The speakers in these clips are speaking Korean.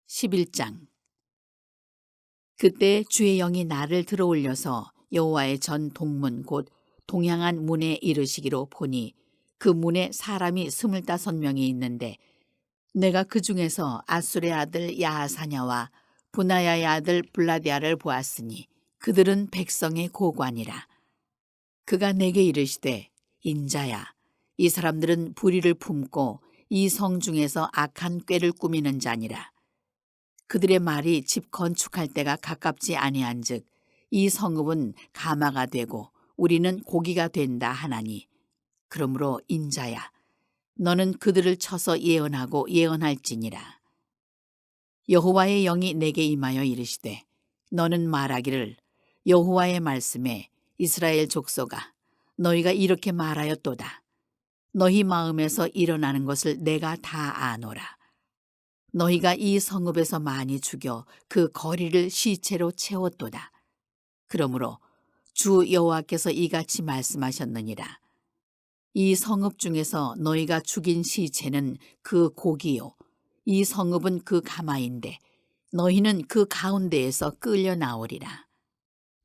11장. 그때 주의 영이 나를 들어올려서 여호와의 전 동문 곧 동향한 문에 이르시기로 보니 그 문에 사람이 25명이 있는데 내가 그 중에서 아술의 아들 야하사냐와 분하야의 아들 블라디아를 보았으니 그들은 백성의 고관이라. 그가 내게 이르시되 인자야, 이 사람들은 불의를 품고 이 성 중에서 악한 꾀를 꾸미는 자니라. 그들의 말이 집 건축할 때가 가깝지 아니한즉 이 성읍은 가마가 되고 우리는 고기가 된다 하나니, 그러므로 인자야, 너는 그들을 쳐서 예언하고 예언할지니라. 여호와의 영이 내게 임하여 이르시되 너는 말하기를 여호와의 말씀에 이스라엘 족속아, 너희가 이렇게 말하였도다. 너희 마음에서 일어나는 것을 내가 다 아노라. 너희가 이 성읍에서 많이 죽여 그 거리를 시체로 채웠도다. 그러므로 주 여호와께서 이같이 말씀하셨느니라. 이 성읍 중에서 너희가 죽인 시체는 그 고기요, 이 성읍은 그 가마인데 너희는 그 가운데에서 끌려 나오리라.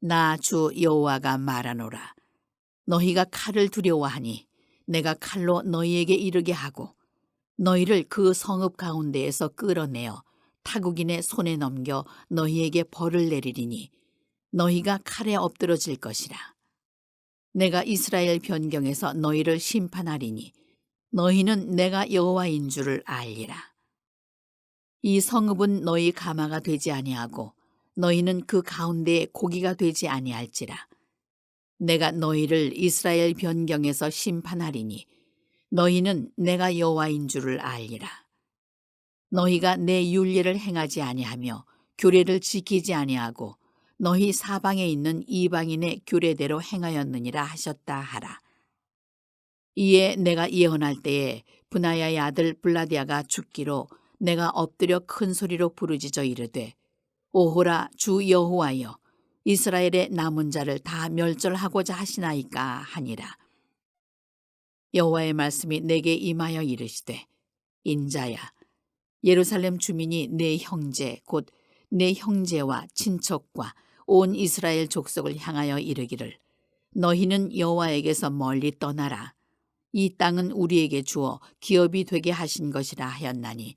나 주 여호와가 말하노라. 너희가 칼을 두려워하니 내가 칼로 너희에게 이르게 하고 너희를 그 성읍 가운데에서 끌어내어 타국인의 손에 넘겨 너희에게 벌을 내리리니 너희가 칼에 엎드러질 것이라. 내가 이스라엘 변경에서 너희를 심판하리니 너희는 내가 여호와인 줄을 알리라. 이 성읍은 너희 가마가 되지 아니하고 너희는 그 가운데에 고기가 되지 아니할지라. 내가 너희를 이스라엘 변경에서 심판하리니 너희는 내가 여호와인 줄을 알리라. 너희가 내 율례를 행하지 아니하며 규례를 지키지 아니하고 너희 사방에 있는 이방인의 규례대로 행하였느니라 하셨다 하라. 이에 내가 예언할 때에 분하야의 아들 블라디아가 죽기로 내가 엎드려 큰 소리로 부르짖어 이르되 오호라 주 여호와여, 이스라엘의 남은 자를 다 멸절하고자 하시나이까 하니라. 여호와의 말씀이 내게 임하여 이르시되 인자야, 예루살렘 주민이 내 형제 곧 내 형제와 친척과 온 이스라엘 족속을 향하여 이르기를 너희는 여호와에게서 멀리 떠나라. 이 땅은 우리에게 주어 기업이 되게 하신 것이라 하였나니,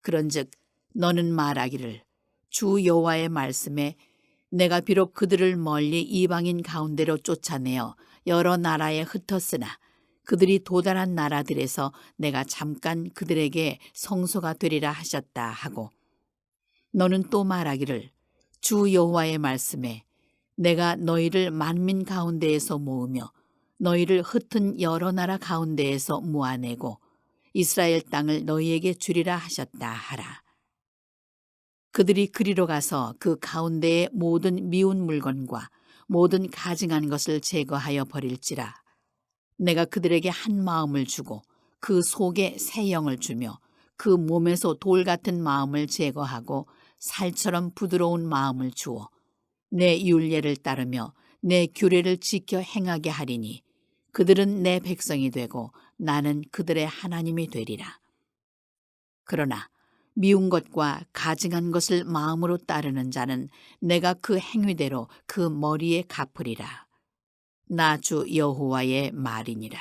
그런즉 너는 말하기를 주 여호와의 말씀에 내가 비록 그들을 멀리 이방인 가운데로 쫓아내어 여러 나라에 흩었으나 그들이 도달한 나라들에서 내가 잠깐 그들에게 성소가 되리라 하셨다 하고, 너는 또 말하기를 주 여호와의 말씀에 내가 너희를 만민 가운데에서 모으며 너희를 흩은 여러 나라 가운데에서 모아내고 이스라엘 땅을 너희에게 주리라 하셨다 하라. 그들이 그리로 가서 그 가운데의 모든 미운 물건과 모든 가증한 것을 제거하여 버릴지라. 내가 그들에게 한 마음을 주고 그 속에 새 영을 주며 그 몸에서 돌 같은 마음을 제거하고 살처럼 부드러운 마음을 주어 내 율례를 따르며 내 규례를 지켜 행하게 하리니 그들은 내 백성이 되고 나는 그들의 하나님이 되리라. 그러나 미운 것과 가증한 것을 마음으로 따르는 자는 내가 그 행위대로 그 머리에 갚으리라. 나 주 여호와의 말이니라.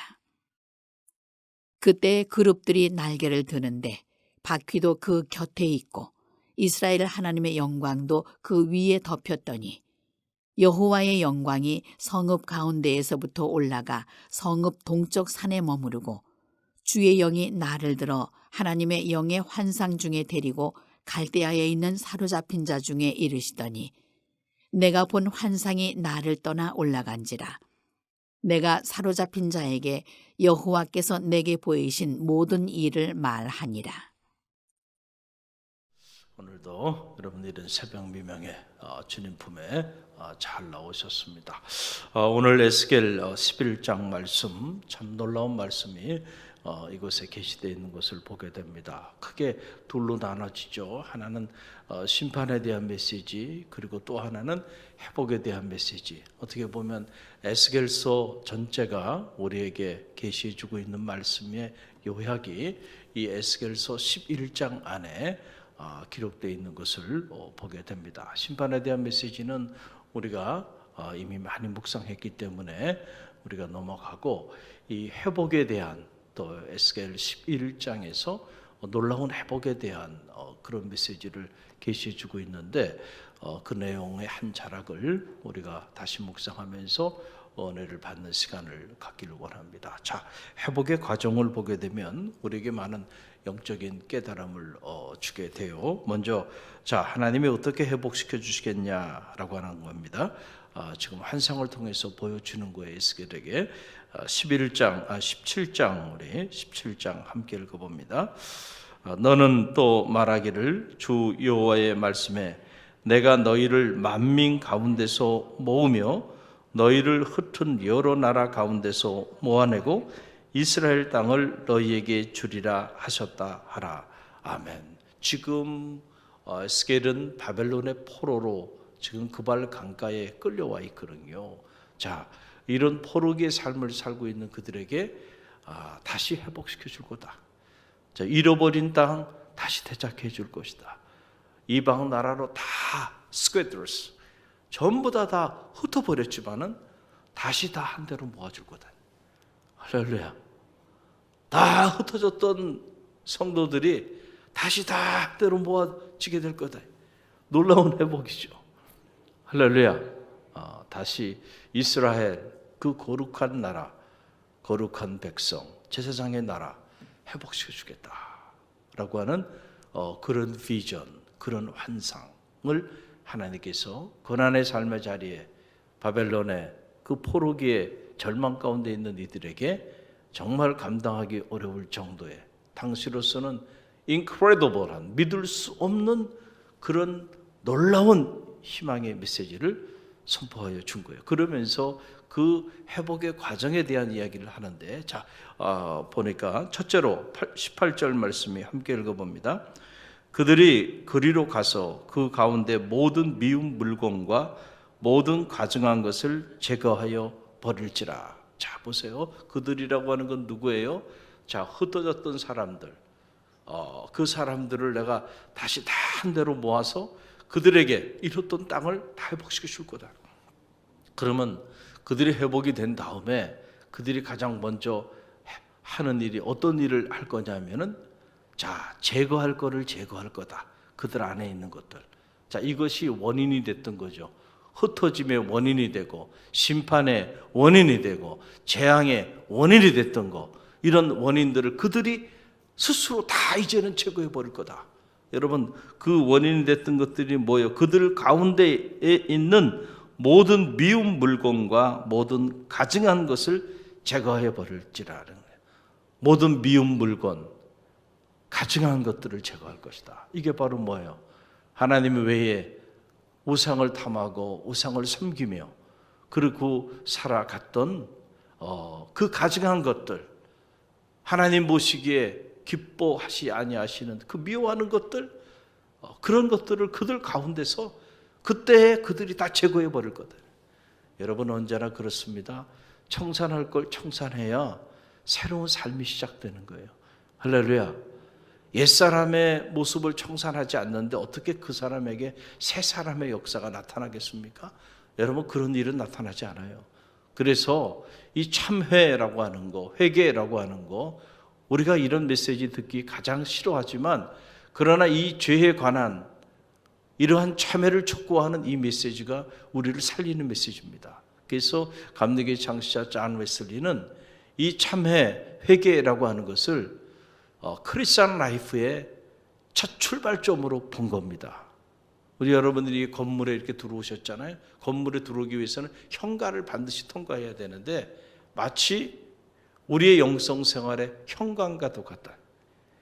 그때 그룹들이 날개를 드는데 바퀴도 그 곁에 있고 이스라엘 하나님의 영광도 그 위에 덮였더니 여호와의 영광이 성읍 가운데에서부터 올라가 성읍 동쪽 산에 머무르고 주의 영이 나를 들어 하나님의 영의 환상 중에 데리고 갈대아에 있는 사로잡힌 자 중에 이르시더니 내가 본 환상이 나를 떠나 올라간지라. 내가 사로잡힌 자에게 여호와께서 내게 보이신 모든 일을 말하니라. 오늘도 여러분 이런 새벽 미명에 주님 품에 잘 나오셨습니다. 오늘 에스겔 11장 말씀, 참 놀라운 말씀이 이곳에 게시되어 있는 것을 보게 됩니다. 크게 둘로 나눠지죠. 하나는 심판에 대한 메시지, 그리고 또 하나는 회복에 대한 메시지. 어떻게 보면 에스겔서 전체가 우리에게 게시해주고 있는 말씀의 요약이 이 에스겔서 11장 안에 기록되어 있는 것을 보게 됩니다. 심판에 대한 메시지는 우리가 이미 많이 묵상했기 때문에 우리가 넘어가고, 이 회복에 대한 또 에스겔 11장에서 놀라운 회복에 대한 그런 메시지를 계시해 주고 있는데, 그 내용의 한 자락을 우리가 다시 묵상하면서 은혜를 받는 시간을 갖기를 원합니다. 자, 회복의 과정을 보게 되면 우리에게 많은 영적인 깨달음을 주게 돼요. 먼저, 자, 하나님이 어떻게 회복시켜 주시겠냐라고 하는 겁니다. 지금 환상을 통해서 보여주는 거예요. 에스겔에게 17장 우리 17장 함께 읽어봅니다. 너는 또 말하기를, 주 여호와의 말씀에 내가 너희를 만민 가운데서 모으며 너희를 흩은 여러 나라 가운데서 모아내고 이스라엘 땅을 너희에게 주리라 하셨다 하라. 아멘. 지금 에스겔은 바벨론의 포로로 지금 그발 강가에 끌려와 있거든요. 자, 이런 포로기의 삶을 살고 있는 그들에게 다시 회복시켜 줄 거다. 자, 잃어버린 땅 다시 되찾게 해줄 것이다. 이방 나라로 다 스퀘더스, 전부 다 흩어버렸지만은 다시 다 한 대로 모아줄 거다. 할렐루야. 다 흩어졌던 성도들이 다시 다 한 대로 모아지게 될 거다. 놀라운 회복이죠. 할렐루야. 다시 이스라엘, 그 거룩한 나라, 거룩한 백성, 제사장의 나라 회복시켜 주겠다라고 하는 그런 비전, 그런 환상을 하나님께서 고난의 삶의 자리에 바벨론의 그 포로기의 절망 가운데 있는 이들에게 정말 감당하기 어려울 정도의, 당시로서는 incredible한, 믿을 수 없는 그런 놀라운 희망의 메시지를 선포하여 준 거예요. 그러면서 그 회복의 과정에 대한 이야기를 하는데, 자, 보니까 첫째로 18절 말씀이 함께 읽어봅니다. 그들이 그리로 가서 그 가운데 모든 미운 물건과 모든 가증한 것을 제거하여 버릴지라. 자, 보세요. 그들이라고 하는 건 누구예요? 자, 흩어졌던 사람들. 그 사람들을 내가 다시 다 한 대로 모아서 그들에게 잃었던 땅을 다 회복시켜 줄 거다. 그러면 그들이 회복이 된 다음에 그들이 가장 먼저 하는 일이 어떤 일을 할 거냐면은, 자, 제거할 거를 제거할 거다. 그들 안에 있는 것들. 자, 이것이 원인이 됐던 거죠. 흩어짐의 원인이 되고 심판의 원인이 되고 재앙의 원인이 됐던 거, 이런 원인들을 그들이 스스로 다 이제는 제거해 버릴 거다. 여러분, 그 원인이 됐던 것들이 뭐예요? 그들 가운데에 있는 모든 미운 물건과 모든 가증한 것을 제거해 버릴지라는 거예요. 모든 미운 물건, 가증한 것들을 제거할 것이다. 이게 바로 뭐예요? 하나님 외에 우상을 탐하고 우상을 섬기며 그리고 살아갔던 그 가증한 것들, 하나님 보시기에 기뻐하시 아니하시는 그 미워하는 것들, 그런 것들을 그들 가운데서 그때 그들이 다 제거해 버릴 거다. 여러분, 언제나 그렇습니다. 청산할 걸 청산해야 새로운 삶이 시작되는 거예요. 할렐루야. 옛사람의 모습을 청산하지 않는데 어떻게 그 사람에게 새 사람의 역사가 나타나겠습니까? 여러분, 그런 일은 나타나지 않아요. 그래서 이 참회라고 하는 거, 회개라고 하는 거, 우리가 이런 메시지 듣기 가장 싫어하지만, 그러나 이 죄에 관한 이러한 참회를 촉구하는 이 메시지가 우리를 살리는 메시지입니다. 그래서 감리교의 창시자 존 웨슬리는 이 참회, 회개라고 하는 것을 크리스천 라이프의 첫 출발점으로 본 겁니다. 우리 여러분들이 건물에 이렇게 들어오셨잖아요. 건물에 들어오기 위해서는 현관을 반드시 통과해야 되는데, 마치 우리의 영성 생활의 현관과 똑같다.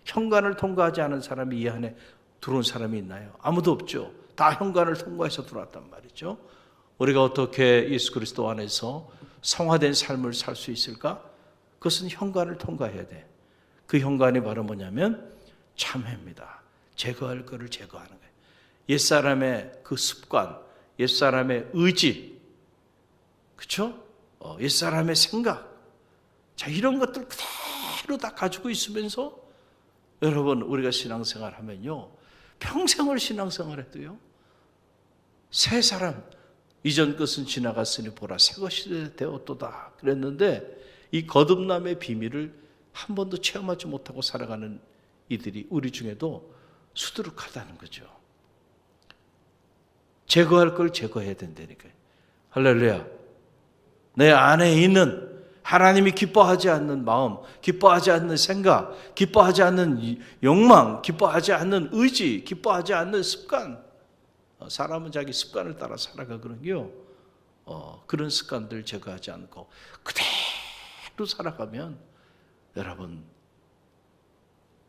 현관을 통과하지 않은 사람이 이 안에 들어온 사람이 있나요? 아무도 없죠. 다 현관을 통과해서 들어왔단 말이죠. 우리가 어떻게 예수 그리스도 안에서 성화된 삶을 살 수 있을까? 그것은 현관을 통과해야 돼. 그 현관이 바로 뭐냐면 참회입니다. 제거할 것을 제거하는 거예요. 옛사람의 그 습관, 옛사람의 의지, 그렇죠? 옛사람의 생각, 자, 이런 것들 그대로 다 가지고 있으면서 여러분, 우리가 신앙생활 하면요, 평생을 신앙생활해도요. 새 사람, 이전 것은 지나갔으니 보라 새 것이 되었도다 그랬는데 이 거듭남의 비밀을 한 번도 체험하지 못하고 살아가는 이들이 우리 중에도 수두룩하다는 거죠. 제거할 걸 제거해야 된다니까요. 할렐루야. 내 안에 있는 하나님이 기뻐하지 않는 마음, 기뻐하지 않는 생각, 기뻐하지 않는 욕망, 기뻐하지 않는 의지, 기뻐하지 않는 습관. 사람은 자기 습관을 따라 살아가거든요. 그런 습관들 제거하지 않고 그대로 살아가면 여러분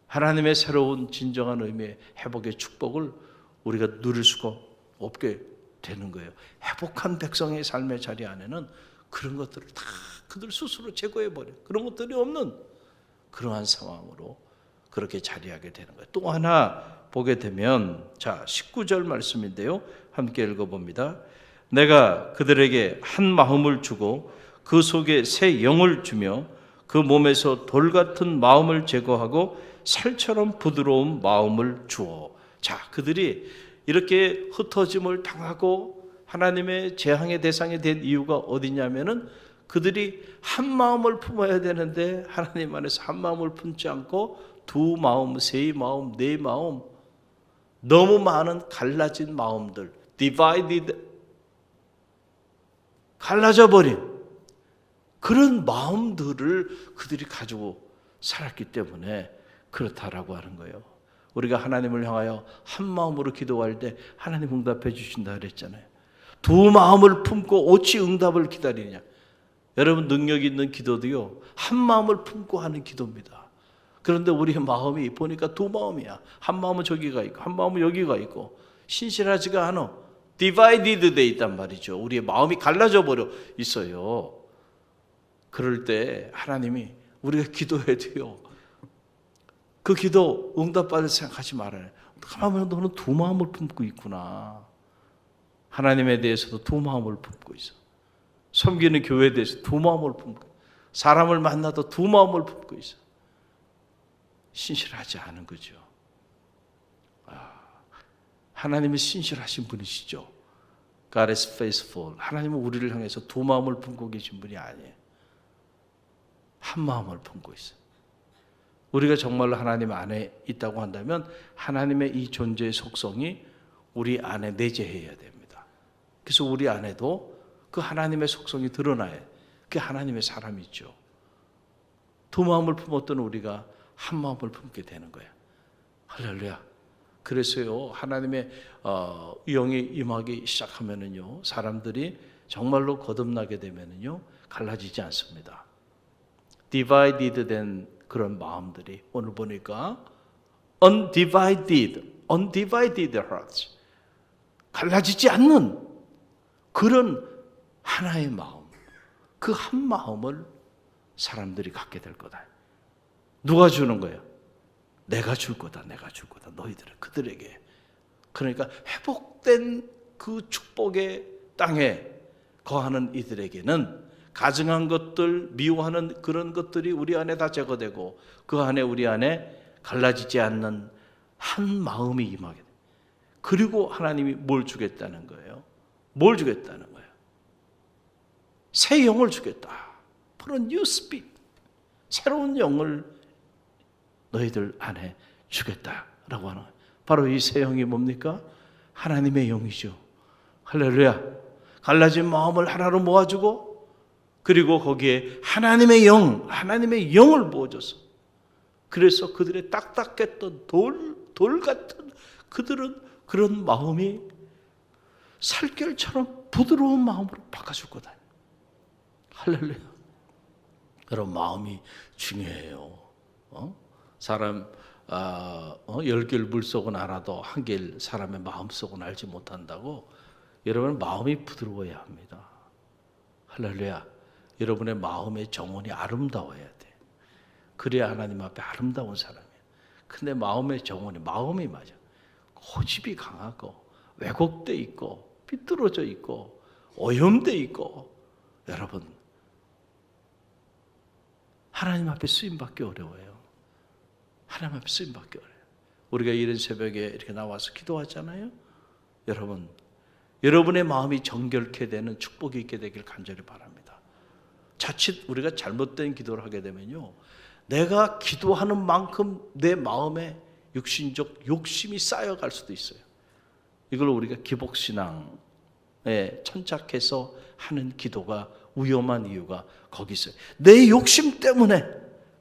하나님의 새로운 진정한 의미의 회복의 축복을 우리가 누릴 수가 없게 되는 거예요. 회복한 백성의 삶의 자리 안에는 그런 것들을 다 그들 스스로 제거해버려. 그런 것들이 없는 그러한 상황으로 그렇게 자리하게 되는 거예요. 또 하나 보게 되면 자 19절 말씀인데요. 함께 읽어봅니다. 내가 그들에게 한 마음을 주고 그 속에 새 영을 주며 그 몸에서 돌 같은 마음을 제거하고 살처럼 부드러운 마음을 주어. 자, 그들이 이렇게 흩어짐을 당하고 하나님의 재앙의 대상이 된 이유가 어디냐면은 그들이 한 마음을 품어야 되는데 하나님 안에서 한 마음을 품지 않고 두 마음, 세 마음, 네 마음, 너무 많은 갈라진 마음들, divided, 갈라져 버린 그런 마음들을 그들이 가지고 살았기 때문에 그렇다라고 하는 거예요. 우리가 하나님을 향하여 한 마음으로 기도할 때 하나님 응답해 주신다 그랬잖아요. 두 마음을 품고 어찌 응답을 기다리냐. 여러분 능력 있는 기도도요. 한 마음을 품고 하는 기도입니다. 그런데 우리의 마음이 보니까 두 마음이야. 한 마음은 저기가 있고 한 마음은 여기가 있고 신실하지가 않아. 디바이디드 돼 있단 말이죠. 우리의 마음이 갈라져 버려 있어요. 그럴 때 하나님이 우리가 기도해야 돼요. 그 기도 응답받을 생각하지 말아요. 가만히 너는 두 마음을 품고 있구나. 하나님에 대해서도 두 마음을 품고 있어. 섬기는 교회에 대해서 두 마음을 품고, 사람을 만나도 두 마음을 품고 있어. 신실하지 않은 거죠. 하나님은 신실하신 분이시죠. God is faithful. 하나님은 우리를 향해서 두 마음을 품고 계신 분이 아니에요. 한 마음을 품고 있어요. 우리가 정말로 하나님 안에 있다고 한다면 하나님의 이 존재의 속성이 우리 안에 내재해야 됩니다. 그래서 우리 안에도 그 하나님의 속성이 드러나야 그게 하나님의 사람이죠. 두 마음을 품었던 우리가 한 마음을 품게 되는 거예요. 할렐루야. 그래서요 하나님의 영이 임하기 시작하면은요 사람들이 정말로 거듭나게 되면은요 갈라지지 않습니다. 디바이디드 된 그런 마음들이 오늘 보니까 undivided hearts, 갈라지지 않는 그런 하나의 마음, 그 한 마음을 사람들이 갖게 될 거다. 누가 주는 거예요? 내가 줄 거다. 내가 줄 거다. 너희들은 그들에게. 그러니까 회복된 그 축복의 땅에 거하는 이들에게는 가증한 것들, 미워하는 그런 것들이 우리 안에 다 제거되고 그 안에 우리 안에 갈라지지 않는 한 마음이 임하게 돼. 그리고 하나님이 뭘 주겠다는 거예요? 뭘 주겠다는 거예요? 새 영을 주겠다. For a new spirit. 새로운 영을 너희들 안에 주겠다라고 하는 거예요. 바로 이 새 영이 뭡니까? 하나님의 영이죠. 할렐루야. 갈라진 마음을 하나로 모아주고 그리고 거기에 하나님의 영을 부어줘서 그래서 그들의 딱딱했던 돌 같은 그들은 그런 마음이 살결처럼 부드러운 마음으로 바꿔줄 거다. 할렐루야. 그런 마음이 중요해요. 사람 10개를 물속은 알아도 한 개를 사람의 마음속은 알지 못한다고. 여러분 마음이 부드러워야 합니다. 할렐루야. 여러분의 마음의 정원이 아름다워야 돼. 그래야 하나님 앞에 아름다운 사람이야. 근데 마음의 정원이 마음이 맞아. 고집이 강하고 왜곡돼 있고 삐뚤어져 있고 오염돼 있고 여러분 하나님 앞에 쓰임받기 어려워요. 하나님 앞에 쓰임받기 어려워요. 우리가 이른 새벽에 이렇게 나와서 기도하잖아요. 여러분, 여러분의 마음이 정결케 되는 축복이 있게 되길 간절히 바랍니다. 자칫 우리가 잘못된 기도를 하게 되면요, 내가 기도하는 만큼 내 마음에 육신적 욕심이 쌓여갈 수도 있어요. 이걸 우리가 기복신앙에 천착해서 하는 기도가 위험한 이유가 거기 있어요. 내 욕심 때문에,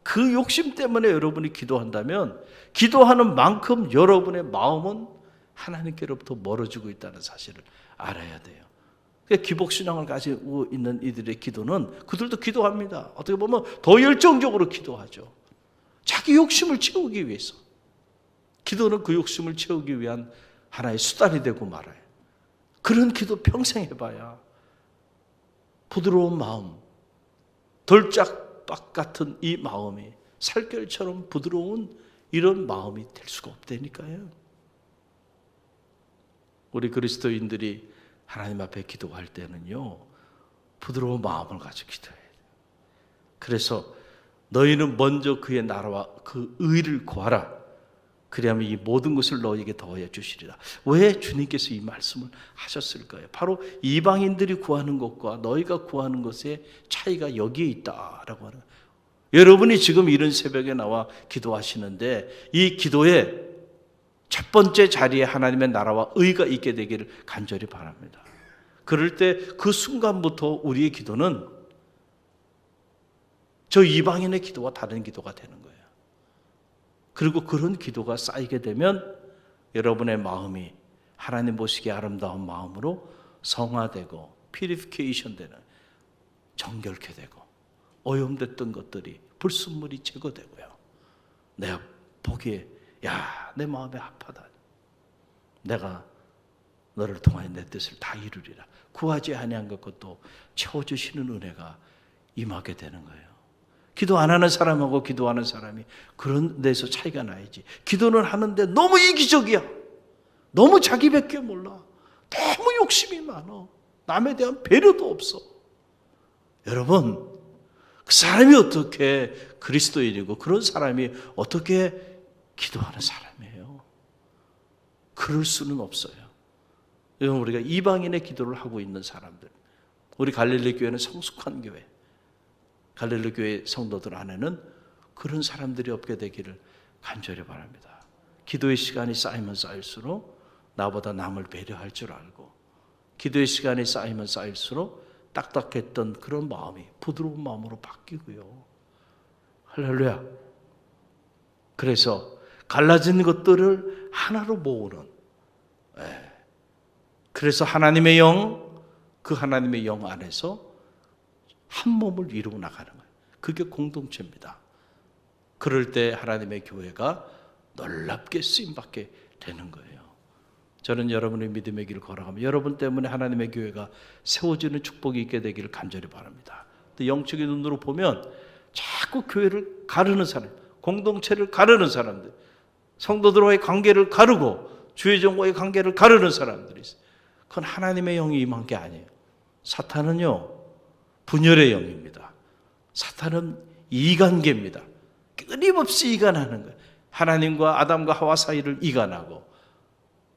그 욕심 때문에 여러분이 기도한다면 기도하는 만큼 여러분의 마음은 하나님께로부터 멀어지고 있다는 사실을 알아야 돼요. 기복신앙을 가지고 있는 이들의 기도는, 그들도 기도합니다. 어떻게 보면 더 열정적으로 기도하죠. 자기 욕심을 채우기 위해서. 기도는 그 욕심을 채우기 위한 하나의 수단이 되고 말아요. 그런 기도 평생 해봐야 부드러운 마음, 돌짝박 같은 이 마음이 살결처럼 부드러운 이런 마음이 될 수가 없다니까요. 우리 그리스도인들이 하나님 앞에 기도할 때는요, 부드러운 마음을 가지고 기도해야 돼요. 그래서 너희는 먼저 그의 나라와 그 의를 구하라. 그리하면 이 모든 것을 너희에게 더하여 주시리라. 왜 주님께서 이 말씀을 하셨을까요? 바로 이방인들이 구하는 것과 너희가 구하는 것의 차이가 여기에 있다라고 하는 거예요. 여러분이 지금 이른 새벽에 나와 기도하시는데 이 기도의 첫 번째 자리에 하나님의 나라와 의가 있게 되기를 간절히 바랍니다. 그럴 때 그 순간부터 우리의 기도는 저 이방인의 기도와 다른 기도가 되는 거예요. 그리고 그런 기도가 쌓이게 되면 여러분의 마음이 하나님 보시기에 아름다운 마음으로 성화되고 피리피케이션 되는, 정결케 되고 오염됐던 것들이 불순물이 제거되고요. 내가 보기에 내 마음이 아파다. 내가 너를 통하여 내 뜻을 다 이루리라. 구하지 아니한 것도 채워주시는 은혜가 임하게 되는 거예요. 기도 안 하는 사람하고 기도하는 사람이 그런 데서 차이가 나야지. 기도는 하는데 너무 이기적이야. 너무 자기밖에 몰라. 너무 욕심이 많아. 남에 대한 배려도 없어. 여러분, 그 사람이 어떻게 그리스도인이고 그런 사람이 어떻게 기도하는 사람이에요? 그럴 수는 없어요. 여러분, 우리가 이방인의 기도를 하고 있는 사람들, 우리 갈릴리 교회는 성숙한 교회, 갈릴리 교회 성도들 안에는 그런 사람들이 없게 되기를 간절히 바랍니다. 기도의 시간이 쌓이면 쌓일수록 나보다 남을 배려할 줄 알고, 기도의 시간이 쌓이면 쌓일수록 딱딱했던 그런 마음이 부드러운 마음으로 바뀌고요. 할렐루야. 그래서 갈라진 것들을 하나로 모으는, 그래서 하나님의 영, 그 하나님의 영 안에서 한 몸을 이루고 나가는 거예요. 그게 공동체입니다. 그럴 때 하나님의 교회가 놀랍게 쓰임받게 되는 거예요. 저는 여러분의 믿음의 길을 걸어가면 여러분 때문에 하나님의 교회가 세워지는 축복이 있게 되기를 간절히 바랍니다. 또 영적인 눈으로 보면 자꾸 교회를 가르는 사람, 공동체를 가르는 사람들, 성도들과의 관계를 가르고 주의종과의 관계를 가르는 사람들이 있어요. 그건 하나님의 영이 임한 게 아니에요. 사탄은요, 분열의 영입니다. 사탄은 이간계입니다. 끊임없이 이간하는 거예요. 하나님과 아담과 하와 사이를 이간하고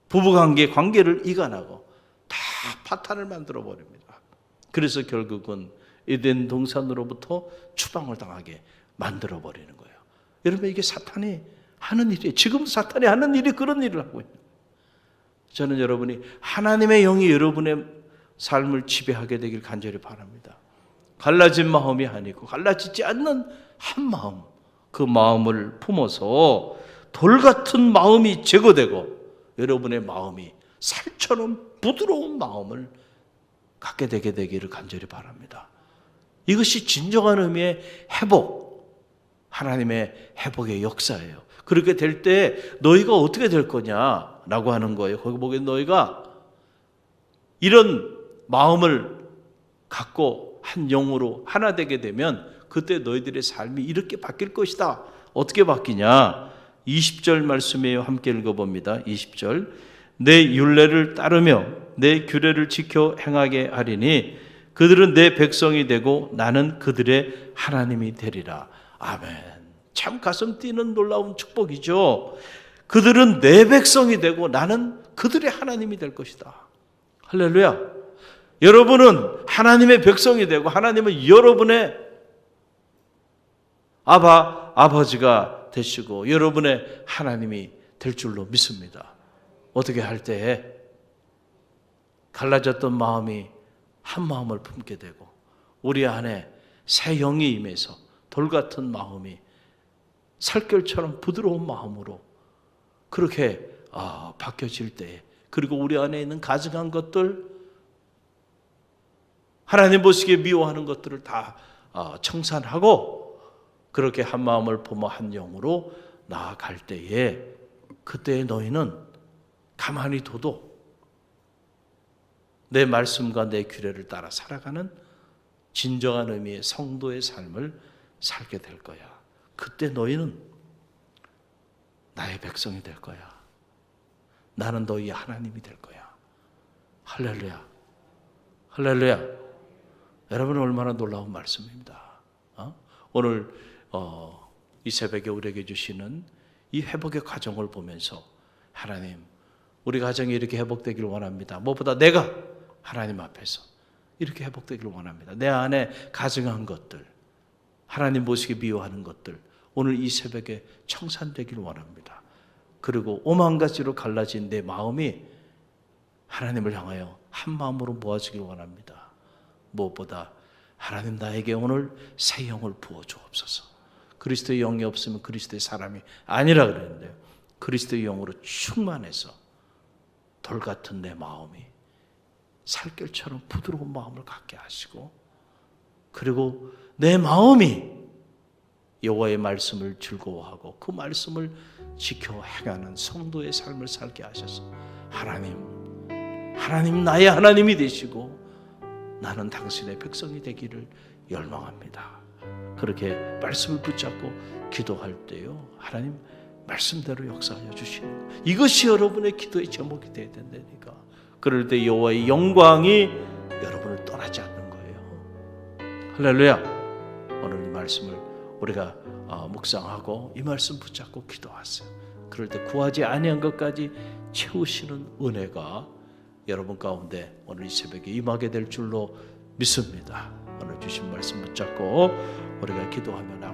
부부관계, 관계를 이간하고 다 파탄을 만들어 버립니다. 그래서 결국은 에덴 동산으로부터 추방을 당하게 만들어 버리는 거예요. 여러분, 이게 사탄이 하는 일이에요. 지금 사탄이 하는 일이 그런 일을 하고 있는 거예요. 저는 여러분이 하나님의 영이 여러분의 삶을 지배하게 되길 간절히 바랍니다. 갈라진 마음이 아니고 갈라지지 않는 한 마음, 그 마음을 품어서 돌 같은 마음이 제거되고 여러분의 마음이 살처럼 부드러운 마음을 갖게 되게 되기를 간절히 바랍니다. 이것이 진정한 의미의 회복, 하나님의 회복의 역사예요. 그렇게 될 때 너희가 어떻게 될 거냐라고 하는 거예요. 거기 보기엔 너희가 이런 마음을 갖고 한 영으로 하나 되게 되면 그때 너희들의 삶이 이렇게 바뀔 것이다. 어떻게 바뀌냐? 20절 말씀이에요. 함께 읽어봅니다. 20절. 내 율례를 따르며 내 규례를 지켜 행하게 하리니 그들은 내 백성이 되고 나는 그들의 하나님이 되리라. 아멘. 참 가슴 뛰는 놀라운 축복이죠. 그들은 내 백성이 되고 나는 그들의 하나님이 될 것이다. 할렐루야. 여러분은 하나님의 백성이 되고 하나님은 여러분의 아버지가 되시고 여러분의 하나님이 될 줄로 믿습니다. 어떻게 할 때에 갈라졌던 마음이 한 마음을 품게 되고 우리 안에 새 영이 임해서 돌 같은 마음이 살결처럼 부드러운 마음으로 그렇게 바뀌어질 때에, 그리고 우리 안에 있는 가증한 것들, 하나님 보시기에 미워하는 것들을 다 청산하고 그렇게 한 마음을 품어 한 영으로 나아갈 때에, 그때의 너희는 가만히 둬도 내 말씀과 내 규례를 따라 살아가는 진정한 의미의 성도의 삶을 살게 될 거야. 그때 너희는 나의 백성이 될 거야. 나는 너희의 하나님이 될 거야. 할렐루야. 할렐루야. 여러분, 얼마나 놀라운 말씀입니다. 오늘 이 새벽에 우리에게 주시는 이 회복의 과정을 보면서 하나님, 우리 가정이 이렇게 회복되기를 원합니다. 무엇보다 내가 하나님 앞에서 이렇게 회복되기를 원합니다. 내 안에 가증한 것들, 하나님 보시기 미워하는 것들, 오늘 이 새벽에 청산되기를 원합니다. 그리고 오만 가지로 갈라진 내 마음이 하나님을 향하여 한 마음으로 모아지길 원합니다. 무엇보다 하나님, 나에게 오늘 새 영을 부어 주옵소서. 그리스도의 영이 없으면 그리스도의 사람이 아니라 그랬는데요, 그리스도의 영으로 충만해서 돌 같은 내 마음이 살결처럼 부드러운 마음을 갖게 하시고, 그리고 내 마음이 여호와의 말씀을 즐거워하고 그 말씀을 지켜 행하는 성도의 삶을 살게 하셔서 하나님 나의 하나님이 되시고 나는 당신의 백성이 되기를 열망합니다. 그렇게 말씀을 붙잡고 기도할 때요, 하나님 말씀대로 역사하여 주시는 것, 이것이 여러분의 기도의 제목이 되어야 된다니까. 그럴 때 여호와의 영광이 여러분을 떠나지 않는 거예요. 할렐루야. 오늘 이 말씀을 우리가 묵상하고 이 말씀 붙잡고 기도하세요. 그럴 때 구하지 아니한 것까지 채우시는 은혜가 여러분 가운데 오늘 이 새벽에 임하게 될 줄로 믿습니다. 오늘 주신 말씀 붙잡고 우리가 기도하면